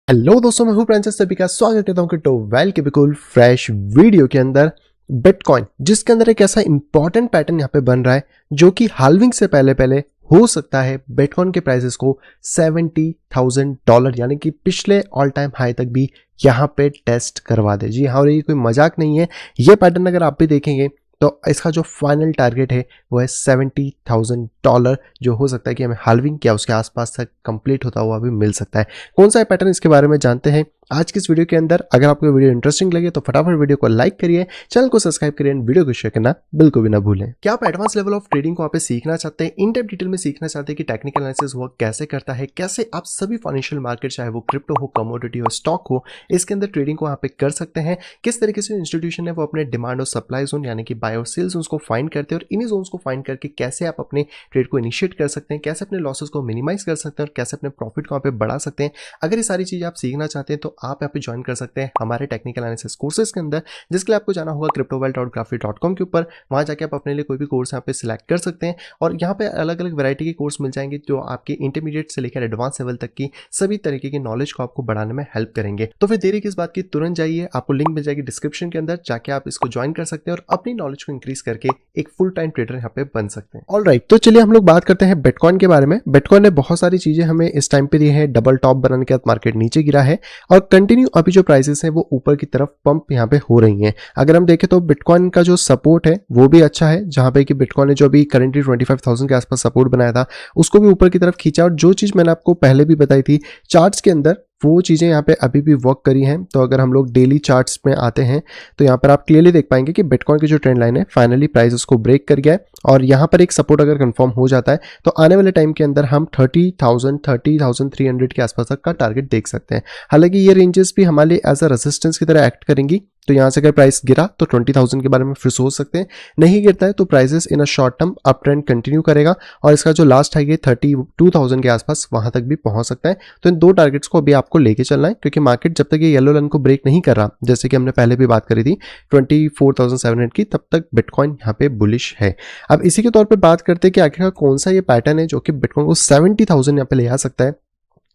Hello दोस्तों, मैं हूं प्रांजस। सभी का स्वागत करता हूं टोवेल के बिल्कुल फ्रेश वीडियो के अंदर। बिटकॉइन जिसके अंदर एक ऐसा इंपॉर्टेंट पैटर्न यहां पे बन रहा है जो कि हाल्विंग से पहले पहले हो सकता है बिटकॉइन के प्राइसेस को $70,000 यानी कि पिछले ऑल टाइम हाई तक भी यहां पे टेस्ट करवा दे। जी हाँ, और ये कोई मजाक नहीं है। ये पैटर्न अगर आप भी देखेंगे तो इसका जो फाइनल टारगेट है वो है $70,000, जो हो सकता है कि हमें हाल्विंग क्या उसके आसपास तक कंप्लीट होता हुआ भी मिल सकता है। कौन सा है पैटर्न, इसके बारे में जानते हैं आज की इस वीडियो के अंदर। अगर आपको वीडियो इंटरेस्टिंग लगे तो फटाफट वीडियो को लाइक करिए, चैनल को सब्सक्राइब करिए, वीडियो को शेयर करना बिल्कुल भी ना भूलें। क्या आप एडवांस लेवल ऑफ ट्रेडिंग को आप सीखना चाहते हैं, इन डेप्थ डिटेल में सीखना चाहते हैं कि टेक्निकल एनालिसिस वर्क कैसे करता है, कैसे आप सभी फाइनेंशियल मार्केट चाहे वो क्रिप्टो हो, कमोडिटी हो, स्टॉक हो, इसके अंदर ट्रेडिंग को वहां पे कर सकते हैं। किस तरीके से इंस्टीट्यूशन है वो अपने डिमांड और सप्लाई जोन यानी कि बाय और सेल जोन्स को फाइंड करते हैं और इन्हीं जोन्स को फाइंड करके कैसे आप अपने ट्रेड को इनिशिएट कर सकते हैं, कैसे अपने लॉसेस को मिनिमाइज कर सकते हैं और कैसे अपने प्रॉफिट को वहां पे बढ़ा सकते हैं। अगर ये सारी चीजें आप सीखना चाहते हैं तो आप यहाँ पे ज्वाइन कर सकते हैं हमारे टेक्निकल एनालिसिस कोर्सेज के अंदर, जिसके लिए आपको जाना होगा cryptowealth.graphy.com के ऊपर। वहां जाके आप अपने लिए कोई भी कोर्स यहाँ पे सिलेक्ट कर सकते हैं और यहाँ पे अलग अलग वैरायटी के कोर्स मिल जाएंगे जो आपके इंटरमीडिएट से लेकर एडवांस लेवल तक की सभी तरीके की नॉलेज को आपको बढ़ाने में हेल्प करेंगे। तो फिर देरी किस बात की, तुरंत जाइए, आपको लिंक मिल जाएगी डिस्क्रिप्शन के अंदर, जाके आप इसको ज्वाइन कर सकते हैं और अपनी नॉलेज को इंक्रीज करके एक फुल टाइम ट्रेडर यहाँ पे बन सकते हैं। ऑलराइट, तो चलिए हम लोग बात करते हैं बिटकॉइन के बारे में। बिटकॉइन ने बहुत सारी चीजें हमें इस टाइम पे दी है। डबल टॉप बनाने के बाद मार्केट नीचे गिरा है और कंटिन्यू अभी जो प्राइसेस हैं वो ऊपर की तरफ पंप यहाँ पे हो रही हैं। अगर हम देखें तो बिटकॉइन का जो सपोर्ट है वो भी अच्छा है, जहां पे कि बिटकॉइन ने जो अभी करेंटली 25,000 के आसपास सपोर्ट बनाया था उसको भी ऊपर की तरफ खींचा। और जो चीज मैंने आपको पहले भी बताई थी चार्ट्स के अंदर, वो चीज़ें यहाँ पे अभी भी वर्क करी हैं। तो अगर हम लोग डेली चार्ट्स में आते हैं तो यहाँ पर आप क्लियरली देख पाएंगे कि बिटकॉइन की जो ट्रेंड लाइन है फाइनली प्राइस उसको ब्रेक कर गया है और यहाँ पर एक सपोर्ट अगर कंफर्म हो जाता है तो आने वाले टाइम के अंदर हम 30,300 के आसपास तक का टारगेट देख सकते हैं। हालांकि ये रेंजेस भी हमारे लिए एज अ रेजिस्टेंस की तरह एक्ट करेंगी। तो यहाँ से अगर प्राइस गिरा तो 20,000 के बारे में फिर सोच सकते हैं, नहीं गिरता है तो prices in a short term up trend continue करेगा और इसका जो लास्ट हाई है 32,000 के आसपास वहां तक भी पहुंच सकता है। तो इन दो टारगेट्स को अभी आपको लेके चलना है, क्योंकि मार्केट जब तक ये येलो लाइन को ब्रेक नहीं कर रहा, जैसे कि हमने पहले भी बात करी थी 24,700 की, तब तक बिटकॉइन यहाँ पे बुलिश है। अब इसी के तौर पे बात करते हैं कि आखिरकार कौन सा ये पैटर्न है जो कि बिटकॉइन को 70,000 यहाँ पे ले आ सकता है।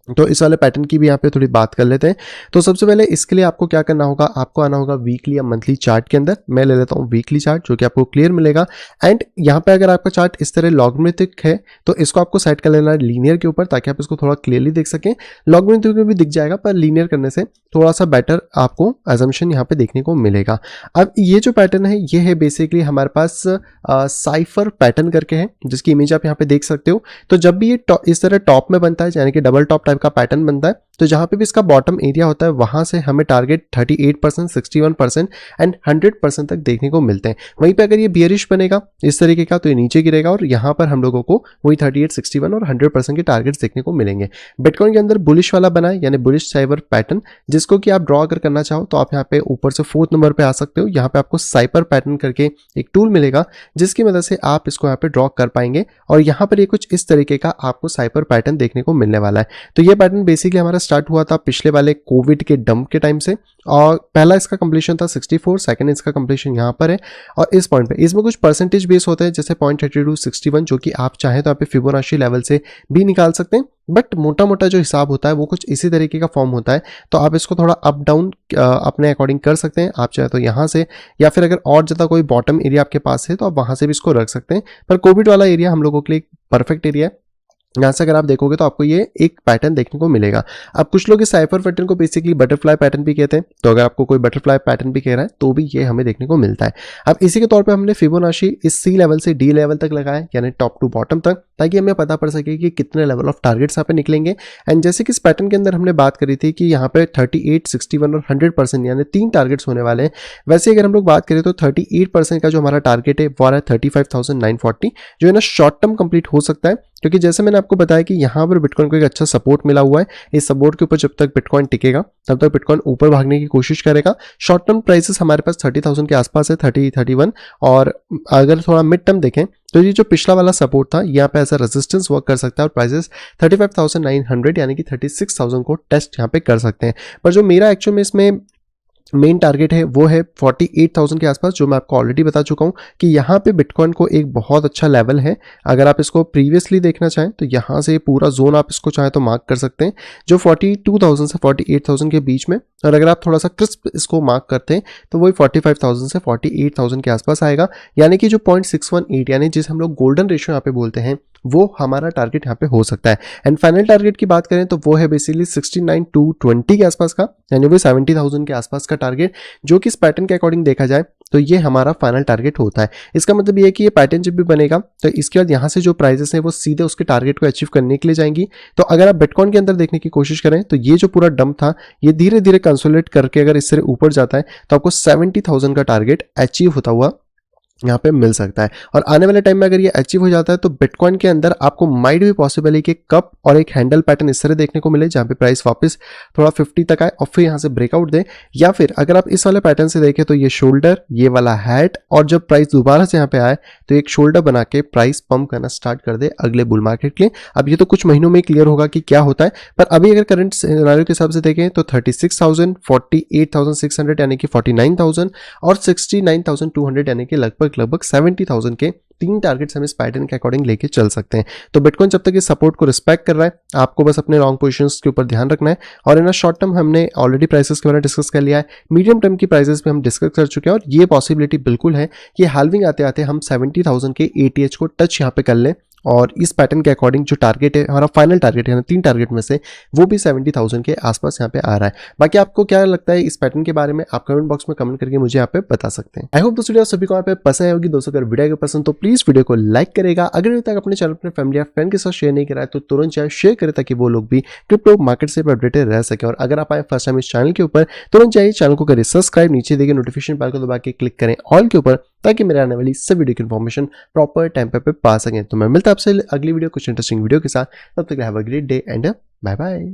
तो इस वाले पैटर्न की भी यहाँ पे थोड़ी बात कर लेते हैं। तो सबसे पहले इसके लिए आपको क्या करना होगा, आपको आना होगा वीकली या मंथली चार्ट के अंदर। मैं ले लेता हूँ वीकली चार्ट जो कि आपको क्लियर मिलेगा। एंड यहाँ पे अगर आपका चार्ट इस तरह लॉगरिथमिक है तो इसको आपको सेट कर लेना है लीनियर के ऊपर, ताकि आप इसको थोड़ा क्लियरली देख सकें। लॉगरिथमिक में भी दिख जाएगा पर लीनियर करने से थोड़ा सा बेटर आपको एजम्पशन यहाँ पे देखने को मिलेगा। अब ये जो पैटर्न है ये है बेसिकली हमारे पास साइफर पैटर्न करके है, जिसकी इमेज आप यहाँ पे देख सकते हो। तो जब भी ये इस तरह टॉप में बनता है यानी कि डबल टॉप टाइप का पैटर्न बनता है, तो जहां पे भी इसका बॉटम एरिया होता है वहां से हमें टारगेट 38%, 61% एंड 100% तक देखने को मिलते हैं। वहीं पे अगर ये बियरिश बनेगा इस तरीके का तो ये नीचे गिरेगा और यहाँ पर हम लोगों को वही 38, 61 और 100% के टारगेट्स देखने को मिलेंगे। बिटकॉइन के अंदर बुलिश वाला बना है यानी बुलिश साइबर पैटर्न, जिसको कि आप ड्रॉ अगर करना चाहो तो आप यहाँ पे ऊपर से 4th नंबर पे आ सकते हो। यहाँ पे आपको साइपर पैटर्न करके एक टूल मिलेगा जिसकी मदद से आप इसको यहाँ पे ड्रॉ कर पाएंगे और यहाँ पर ये कुछ इस तरीके का आपको साइपर पैटर्न देखने को मिलने वाला है। तो ये पैटर्न बेसिकली हमारा स्टार्ट हुआ था पिछले वाले कोविड के डंप के टाइम से और पहला इसका कंप्लीशन था 64, सेकंड इसका कंप्लीशन यहाँ पर है और इस पॉइंट पे इसमें कुछ परसेंटेज बेस होते हैं, जैसे 0.32, 61 जो कि आप चाहें तो यहाँ पे फिबोनाची लेवल से भी निकाल सकते हैं। बट मोटा मोटा जो हिसाब होता है वो कुछ इसी तरीके का फॉर्म होता है। तो आप इसको थोड़ा अप डाउन अपने अकॉर्डिंग कर सकते हैं। आप चाहे तो यहाँ से या फिर अगर और ज़्यादा कोई बॉटम एरिया आपके पास है तो आप वहाँ से भी इसको रख सकते हैं। पर कोविड वाला एरिया हम लोगों के लिए परफेक्ट एरिया है। यहाँ से अगर आप देखोगे तो आपको ये एक पैटर्न देखने को मिलेगा। अब कुछ लोग इस साइफर पैटर्न को बेसिकली बटरफ्लाई पैटर्न भी कहते हैं, तो अगर आपको कोई बटरफ्लाई पैटर्न भी कह रहा है तो भी ये हमें देखने को मिलता है। अब इसी के तौर पे हमने फिबोनाची इस सी लेवल से डी लेवल तक लगाया यानी टॉप टू बॉटम तक, ताकि हमें पता पड़ सके कि कितने लेवल ऑफ टारगेट्स यहाँ पे निकलेंगे। एंड जैसे कि इस पैटर्न के अंदर हमने बात करी थी कि यहाँ पे 38, 61 और 100% यानी 3 टारगेट्स होने वाले हैं। वैसे अगर हम लोग बात करें तो 38% का जो हमारा टारगेट है वो आ रहा है 35,940, जो है ना शॉर्ट टर्म कंप्लीट हो सकता है, क्योंकि जैसे मैंने आपको बताया कि यहाँ पर बिटकॉइन को एक अच्छा सपोर्ट मिला हुआ है। इस सपोर्ट के ऊपर जब तक बिटकॉइन टिकेगा तब तक बिटकॉइन ऊपर भागने की कोशिश करेगा। शॉर्ट टर्म प्राइसेस हमारे पास 30,000 के आसपास है, 30, 31। और अगर थोड़ा मिड टर्म देखें तो ये जो पिछला वाला सपोर्ट था यहाँ पे ऐसा रेजिस्टेंस वर्क कर सकता है और प्राइसेस 35,900 यानी कि 36,000 को टेस्ट यहाँ पे कर सकते हैं। पर जो मेरा एक्चुअल में इसमें मेन टारगेट है वो है 48,000 के आसपास, जो मैं आपको ऑलरेडी बता चुका हूँ कि यहाँ पे बिटकॉइन को एक बहुत अच्छा लेवल है। अगर आप इसको प्रीवियसली देखना चाहें तो यहाँ से पूरा जोन आप इसको चाहें तो मार्क कर सकते हैं, जो 42,000 से 48,000 के बीच में। और अगर आप थोड़ा सा क्रिस्प इसको मार्क करते हैं तो वही 45,000 से 48,000 के आसपास आएगा, यानी कि जो 0.618 यानी जिसे हम लोग गोल्डन रेशियो यहाँ पे बोलते हैं, वो हमारा टारगेट यहाँ पे हो सकता है। एंड फाइनल टारगेट की बात करें तो वो है बेसिकली 69,220 के आसपास का, यानी वो 70,000 के आसपास का टारगेट, जो कि इस पैटर्न के अकॉर्डिंग देखा जाए तो ये हमारा फाइनल टारगेट होता है। इसका मतलब ये है कि ये पैटर्न जब भी बनेगा तो इसके बाद यहाँ से जो प्राइसेस हैं वो सीधे उसके टारगेट को अचीव करने के लिए जाएंगी। तो अगर आप बिटकॉइन के अंदर देखने की कोशिश करें तो ये जो पूरा डंप था ये धीरे धीरे कंसोलिडेट करके अगर इससे ऊपर जाता है तो आपको 70,000 का टारगेट अचीव होता हुआ यहाँ पे मिल सकता है। और आने वाले टाइम में अगर ये अचीव हो जाता है तो बिटकॉइन के अंदर आपको माइट भी पॉसिबल है कि कप और एक हैंडल पैटर्न इस तरह देखने को मिले, जहाँ पे प्राइस वापस थोड़ा 50 तक आए और फिर यहाँ से ब्रेकआउट दे। या फिर अगर आप इस वाले पैटर्न से देखें तो ये शोल्डर, ये वाला हैट, और जब प्राइस दोबारा से यहाँ पे आए तो एक शोल्डर बना के प्राइस पंप करना स्टार्ट कर दे अगले बुल मार्केट के लिए। अब ये तो कुछ महीनों में क्लियर होगा कि क्या होता है, पर अभी अगर करंट सिनेरियो के हिसाब से देखें तो 36,000, 48,600 यानी कि 49,000 और 69,200 यानी कि लगभग 70,000 के तीन टारगेट्स हम इस पैटर्न के अकॉर्डिंग लेके चल सकते हैं। तो बिटकॉइन जब तक इस सपोर्ट को रिस्पेक्ट कर रहा है, आपको बस अपने लॉन्ग पोजीशंस के ऊपर ध्यान रखना है। और इन शॉर्ट टर्म हमने ऑलरेडी प्राइसेस के बारे में डिस्कस कर लिया है, मीडियम टर्म की प्राइसेस पे हम डिस्कस कर चुके हैं, और ये पॉसिबिलिटी बिल्कुल है कि हाल्विंग आते आते हम 70,000 के ATH को टच यहाँ पे कर लें, और इस पैटर्न के अकॉर्डिंग जो टारगेट है हमारा फाइनल टारगेट है, तीन टारगेट में से वो भी 70,000 के आसपास यहाँ पे आ रहा है। बाकी आपको क्या लगता है इस पैटर्न के बारे में, आप कमेंट बॉक्स में कमेंट करके मुझे यहाँ पे बता सकते हैं। आई होप दोस्तों वीडियो सभी को यहाँ पे पसंद आएगी। दोस्तों अगर वीडियो को पसंद तो प्लीज वीडियो को लाइक करेगा। अगर अभी तक अपने चैनल अपने फैमिली या फ्रेंड के साथ शेयर नहीं करा है तो तुरंत चाहे शेयर करें, ताकि वो लोग भी क्रिप्टो मार्केट से अपडेटेड रह सके। और अगर आप आए फर्स्ट टाइम इस चैनल के ऊपर, तुरंत चाहिए चैनल को करें सब्सक्राइब, नीचे देखिए नोटिफिकेशन बेल को दबा के क्लिक करें ऑल के ऊपर, ताकि मेरे आने वाली सब वीडियो की इन्फॉर्मेशन प्रॉपर टाइम पे पा सकें। तो मैं मिलता हूं आपसे अगली वीडियो कुछ इंटरेस्टिंग वीडियो के साथ। तब तक have a great day and bye bye.